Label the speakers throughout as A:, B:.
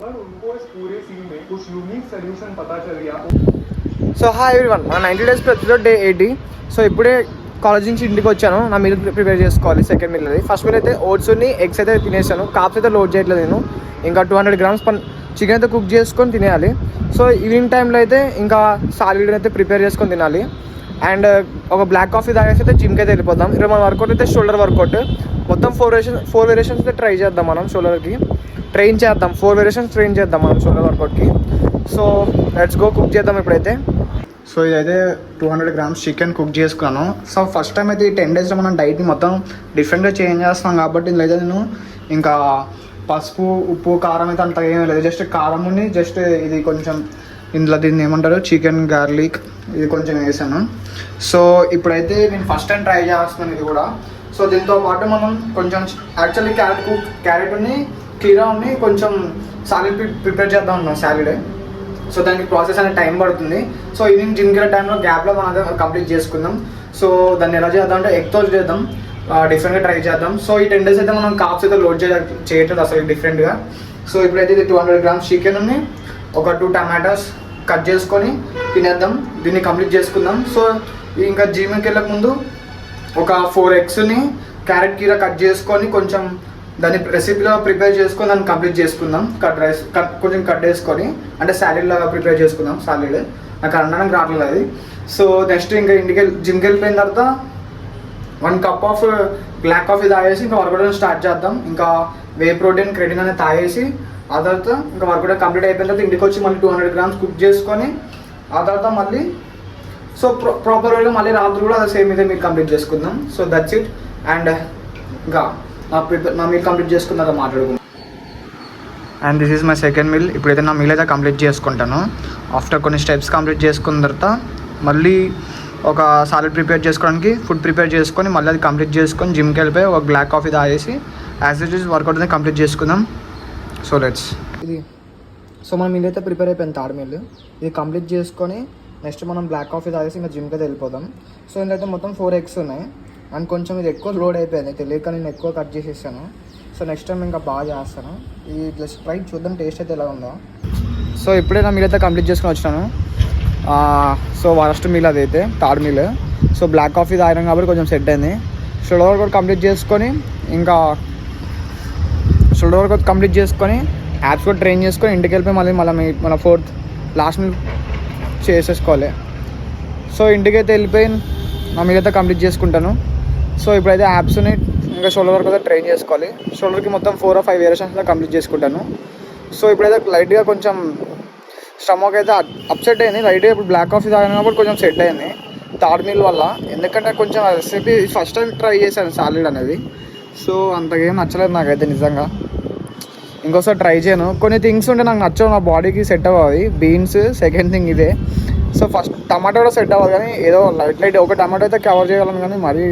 A: So hi everyone, మన 90 days episode day 80. So ఇప్పుడే college నుంచి ఇంటికి వచ్చాను. నా మీల్ ప్రిపేర్ చేసుకోవాలి. సెకండ్ మీల్ అది. ఫస్ట్ మీల్ అయితే ఓట్స్ని ఎగ్స్ అయితే తినేసాను. కాప్స్ అయితే లోడ్ చేయట్లేదు నేను. ఇంకా 200 grams చికెన్ అయితే కుక్ చేసుకొని తినేయాలి. సో ఈవినింగ్ టైంలో అయితే ఇంకా సాలిడ్ అయితే ప్రిపేర్ చేసుకొని తినాలి. అండ్ ఒక బ్లాక్ కాఫీ తాగేసి అయితే జిమ్కి అయితే వెళ్ళిపోదాం. ఈరోజు మన వర్కౌట్ అయితే షోల్డర్ వర్కౌట్. మొత్తం 4 వేరియేషన్స్ అయితే ట్రై చేద్దాం. మనం షోల్డర్కి ట్రైన్ చేద్దాం. 4 వేరియేషన్స్ ట్రైన్ చేద్దాం మనం షోల్డర్ వర్కౌట్కి. సో లెట్స్ గో, కుక్ చేద్దాం ఇప్పుడైతే. సో ఇదైతే 200 grams చికెన్ కుక్ చేసుకున్నాను. సో ఫస్ట్ టైం అయితే ఈ 10 daysలో మనం డైట్ని మొత్తం డిఫరెంట్గా చేంజ్ చేస్తాం కాబట్టి ఇందులో అయితే నేను ఇంకా పసుపు, ఉప్పు, కారం అయితే అంత ఏమీ లేదు. జస్ట్ కారం ఉండి జస్ట్ ఇది కొంచెం ఇందులో దీన్ని ఏమంటారు చికెన్ గార్లిక్ ఇది కొంచెం వేసాను. సో ఇప్పుడైతే నేను ఫస్ట్ టైం ట్రై చేస్తున్నాను ఇది కూడా. సో దీంతో పాటు మనం కొంచెం యాక్చువల్లీ క్యారెట్ని కీరాని కొంచెం సాలిడ్ ప్రిపేర్ చేద్దాం ఉన్నాం సాలిడే. సో దానికి ప్రాసెస్ అనేది టైం పడుతుంది. సో ఈవినింగ్ జిమ్కి వెళ్ళే టైంలో గ్యాప్లో మనం అదే కంప్లీట్ చేసుకుందాం. సో దాన్ని ఎలా చేద్దాం అంటే ఎగ్తో చేద్దాం, డిఫరెంట్గా ట్రై చేద్దాం. సో ఈ 10 days అయితే మనం కాప్స్ అయితే లోడ్ చేయట్లేదు అసలు డిఫరెంట్గా. సో ఇప్పుడైతే ఇది 200 grams చికెన్ని ఒక 2 tomatoes కట్ చేసుకొని తినేద్దాం. దీన్ని కంప్లీట్ చేసుకుందాం. సో ఇంకా జిమ్కి వెళ్ళక ముందు ఒక 4 eggsని క్యారెట్ కీరా కట్ చేసుకొని కొంచెం దాన్ని రెసిపీలో ప్రిపేర్ చేసుకొని దాన్ని కంప్లీట్ చేసుకుందాం. కొంచెం కట్ చేసుకొని అంటే సాలెడ్ లాగా ప్రిపేర్ చేసుకుందాం. సాలెడ్ నాకు అనడానికి రావట్లేదు అది. సో నెక్స్ట్ ఇంకా జిమ్కి వెళ్ళిపోయిన తర్వాత 1 cup ఆఫ్ బ్లాక్ కాఫీ తాగేసి ఇంకా వర్కౌట్ స్టార్ట్ చేద్దాం. ఇంకా వే ప్రోటీన్ క్రెడిన్ అనేది తాగేసి ఆ తర్వాత ఇంకా వర్కౌట్ కంప్లీట్ అయిపోయిన తర్వాత ఇంటికి వచ్చి మళ్ళీ 200 grams కుక్ చేసుకొని ఆ తర్వాత మళ్ళీ సో ప్రాపర్ వేలో మళ్ళీ రాత్రి కూడా అదే సేమ్ ఇదే మీరు కంప్లీట్ చేసుకుందాం. So that's it. అండ్ ఇంకా నా మీల్ కంప్లీట్ చేసుకున్నాక మాట్లాడుకుందాం. And this is my second meal. ఇప్పుడైతే నా మీల్ అయితే కంప్లీట్ చేసుకుంటాను. ఆఫ్టర్ కొన్ని స్టెప్స్ కంప్లీట్ చేసుకున్న తర్వాత మళ్ళీ ఒక సాలెడ్ ప్రిపేర్ చేసుకోవడానికి ఫుడ్ ప్రిపేర్ చేసుకొని మళ్ళీ అది కంప్లీట్ చేసుకొని జిమ్కి వెళ్ళిపోయి ఒక బ్లాక్ కాఫీ తాగేసి యాజ్ ఇట్ ఈస్ వర్కౌట్ అయితే కంప్లీట్ చేసుకుందాం. సో లెట్స్ ఇది. సో మన మీల్ అయితే ప్రిపేర్ అయిపోయింది. థర్డ్ మీల్ ఇది కంప్లీట్ చేసుకొని నెక్స్ట్ మనం బ్లాక్ కాఫీ తాగేసి ఇంకా జిమ్కి అయితే వెళ్ళిపోదాం. సో ఇందులో మొత్తం 4 eggs ఉన్నాయి. అండ్ కొంచెం ఇది ఎక్కువ లోడ్ అయిపోయింది, తెలియక నేను ఎక్కువ కట్ చేసేసాను. సో నెక్స్ట్ టైం ఇంకా బాగా చేస్తాను. ఇది ప్లస్ ట్రై చూద్దాం టేస్ట్ అయితే ఎలా ఉందో. సో ఇప్పుడే నా మీల్ అయితే కంప్లీట్ చేసుకొని వచ్చినాను. సో ఫస్ట్ మీల్ అదైతే third meal. So black coffee తాగినాం కాబట్టి కొంచెం సెట్ అయింది. షోల్డర్ వర్కౌట్ కంప్లీట్ చేసుకొని ఇంకా షోల్డర్ వర్కౌట్ కంప్లీట్ చేసుకొని యాప్స్ కూడా ట్రైన్ చేసుకొని ఇంటికి వెళ్ళిపోయి మళ్ళీ మన ఫోర్త్ లాస్ట్ మీల్ చేసేసుకోవాలి. సో ఇంటికి అయితే వెళ్ళిపోయి నా మీల్ అయితే కంప్లీట్ చేసుకుంటాను. సో ఇప్పుడైతే యాప్స్ని ఇంకా షోల్డర్ వర్క్ అయితే ట్రైన్ చేసుకోవాలి. షోల్డర్కి మొత్తం 4 or 5 వేరియేషన్స్లో కంప్లీట్ చేసుకుంటాను. సో ఇప్పుడైతే లైట్గా కొంచెం స్టమక్ అయితే అప్సెట్ అయింది లైట్గా. ఇప్పుడు బ్లాక్ కాఫీ తాగాను కాబట్టి కొంచెం సెట్ అయింది థర్డ్ మీల్ వల్ల. ఎందుకంటే కొంచెం రెసిపీ ఫస్ట్ టైం ట్రై చేశాను సాలిడ్ అనేది. సో అంతగా ఏం నచ్చలేదు నాకైతే నిజంగా. ఇంకోసారి ట్రై చేయను. కొన్ని థింగ్స్ ఉంటే నాకు నచ్చవు, నా బాడీకి సెట్ అవ్వాలి. బీన్స్ సెకండ్ థింగ్ ఇదే. సో ఫస్ట్ టమాటో కూడా సెట్ అవ్వాలి, కానీ ఏదో లైట్ ఒక టమాటో అయితే కవర్ చేయగలను. కానీ మరి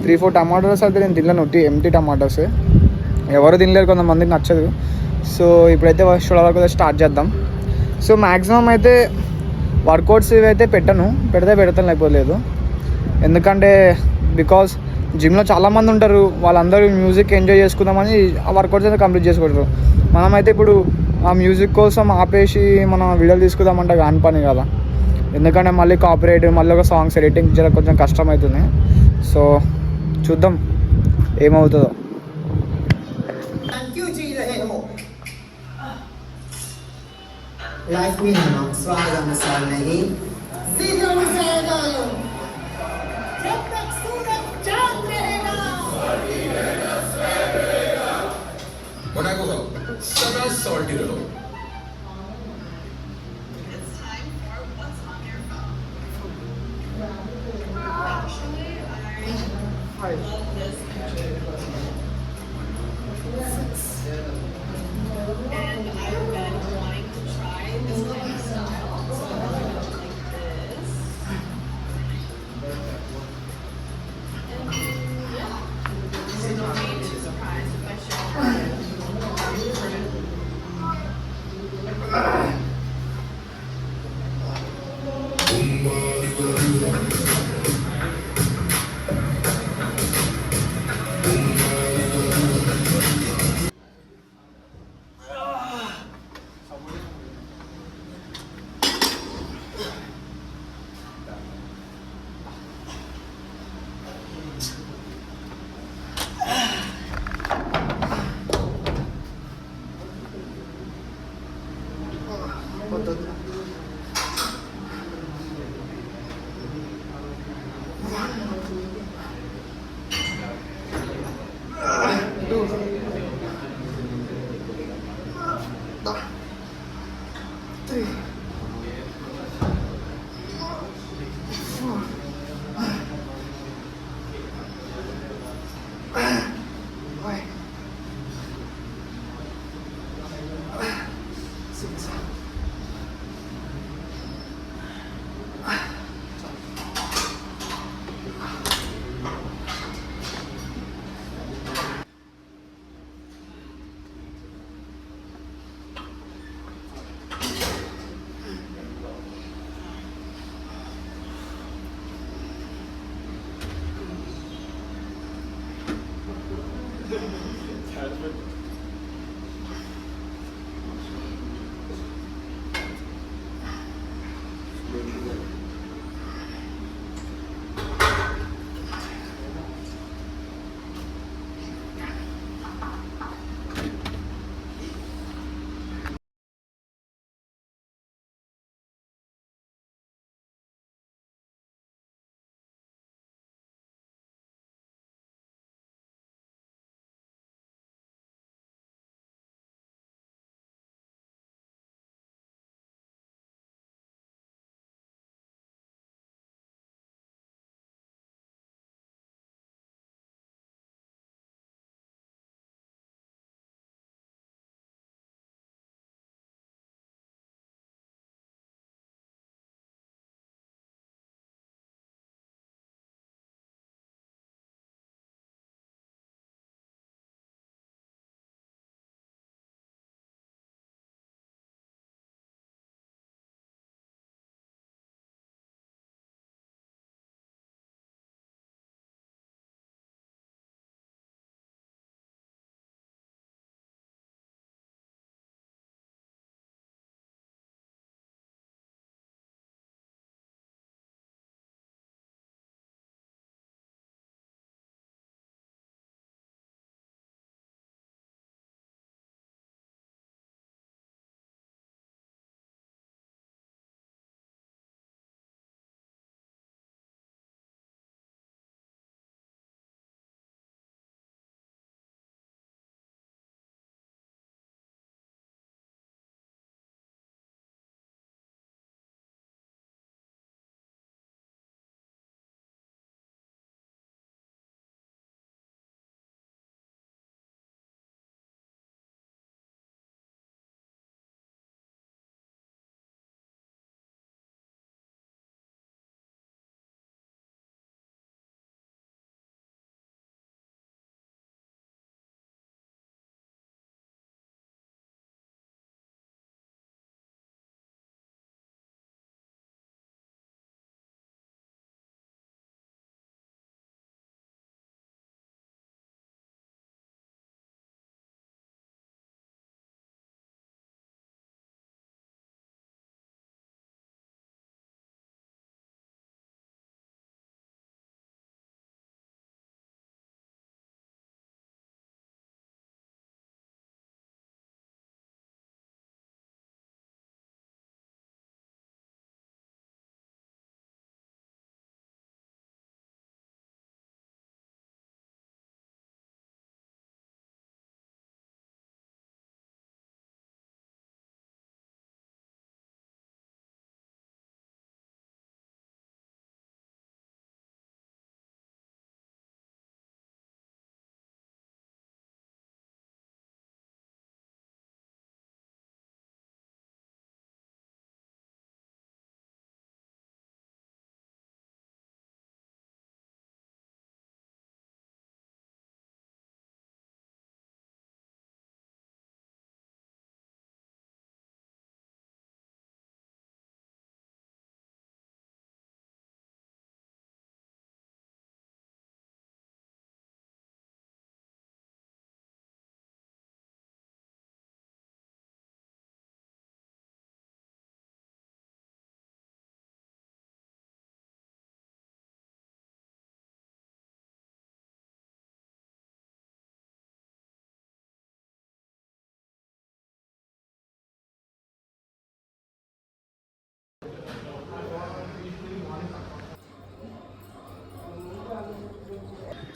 A: 3-4 tomatoes అయితే నేను తినలేను. ఎంటీ టమాటోస్ ఎవరు తినలేరు, కొంతమందికి నచ్చదు. సో ఇప్పుడైతే షోల్డర్ వర్క్ అయితే స్టార్ట్ చేద్దాం. సో మ్యాక్సిమం అయితే వర్కౌట్స్ ఇవి అయితే పెడతాను లేకపోలేదు. ఎందుకంటే బికాస్ జిమ్లో చాలామంది ఉంటారు, వాళ్ళందరూ మ్యూజిక్ ఎంజాయ్ చేసుకుందామని ఆ వర్కౌట్స్ అయితే కంప్లీట్ చేసుకుంటారు. మనమైతే ఇప్పుడు ఆ మ్యూజిక్ కోసం ఆపేసి మనం వీడియోలు తీసుకుందామంటే కాని పని కదా. ఎందుకంటే మళ్ళీ కాపీరైట్, మళ్ళీ ఒక సాంగ్స్ ఎడిటింగ్ కొంచెం కష్టమవుతుంది. సో చూద్దాం ఏమవుతుందో.
B: लाइफ में हम स्वागत मसाल नहीं सीधा मसाला जब तक सूरज चांद रहेगा
C: बना को सदा सॉल्टी रहो.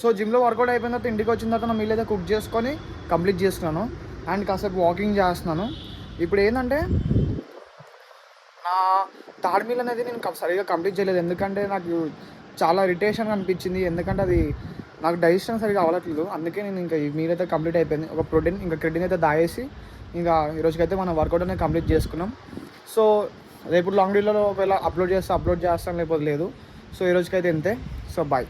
A: సో జిమ్లో వర్కౌట్ అయిపోయిన తర్వాత ఇంటికి వచ్చిన తర్వాత నా మీల్ అయితే కుక్ చేసుకొని కంప్లీట్ చేసుకున్నాను అండ్ కాసేపు వాకింగ్ చేస్తున్నాను. ఇప్పుడు ఏంటంటే నా థర్డ్ మీల్ అనేది నేను సరిగా కంప్లీట్ చేయలేదు, ఎందుకంటే నాకు చాలా ఇరిటేషన్ అనిపించింది, ఎందుకంటే అది నాకు డైజెషన్ సరిగా అవ్వట్లేదు. అందుకే నేను ఇంకా ఈ మీల్ అయితే కంప్లీట్ అయిపోయింది. ఒక ప్రోటీన్ ఇంకా క్రెడిన్ అయితే దాయేసి ఇంకా ఈరోజుకైతే మనం వర్కౌట్ అనేది కంప్లీట్ చేసుకున్నాం. సో రేపు లాంగ్ వీడియోలో ఒకవేళ అప్లోడ్ చేస్తాను లేకపోతే లేదు. సో ఈరోజుకైతే ఇంతే. So bye.